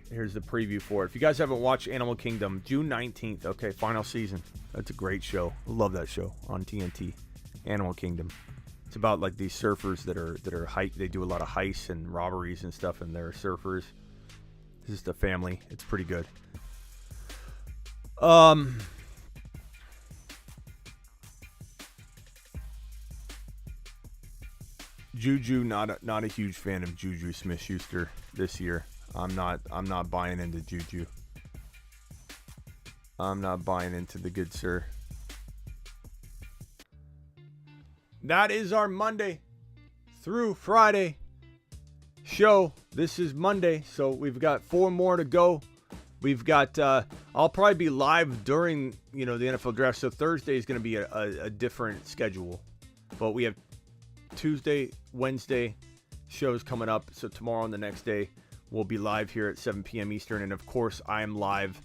Here's the preview for it. If you guys haven't watched Animal Kingdom, June 19th. Okay, final season. That's a great show. I love that show on TNT. Animal Kingdom. It's about like these surfers that are they do a lot of heists and robberies and stuff, and they're surfers. This is the family. It's pretty good. Juju, not a huge fan of Juju Smith-Schuster this year. I'm not buying into Juju. I'm not buying into the good sir. That is our Monday through Friday show. This is Monday, so we've got 4 more to go. We've got, I'll probably be live during, the NFL draft. So Thursday is going to be a different schedule. But we have Tuesday, Wednesday shows coming up. So tomorrow and the next day, we'll be live here at 7 p.m. Eastern. And of course, I am live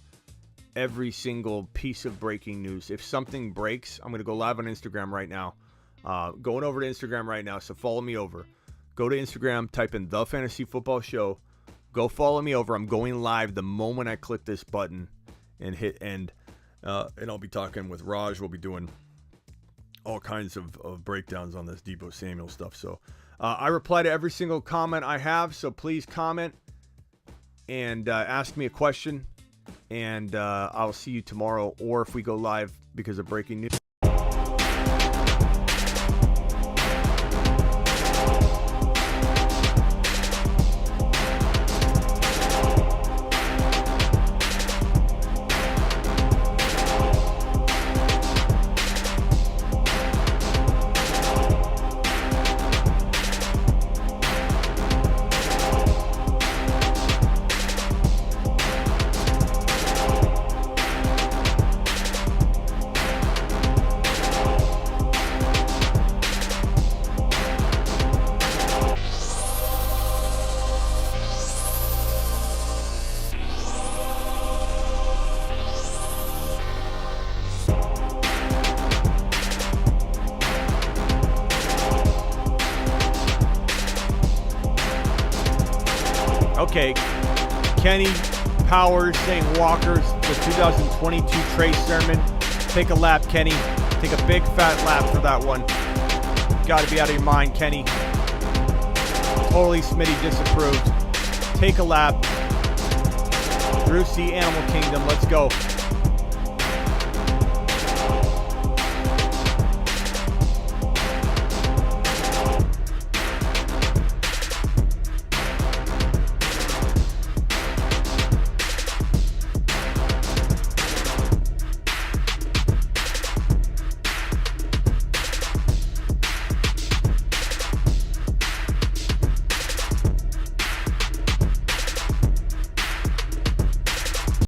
every single piece of breaking news. If something breaks, I'm going to go live on Instagram right now. Going over to Instagram right now. So follow me over. Go to Instagram, type in The Fantasy Football Show. Go follow me over. I'm going live the moment I click this button and hit end. And I'll be talking with Raj. We'll be doing all kinds of breakdowns on this Deebo Samuel stuff. So I reply to every single comment I have. So please comment and ask me a question. And I'll see you tomorrow, or if we go live because of breaking news. Okay, Kenny Powers saying Walker's the 2022 Trey Sermon. Take a lap, Kenny. Take a big fat lap for that one. Got to be out of your mind, Kenny. Totally Smitty disapproved. Take a lap. Brucey Animal Kingdom, let's go.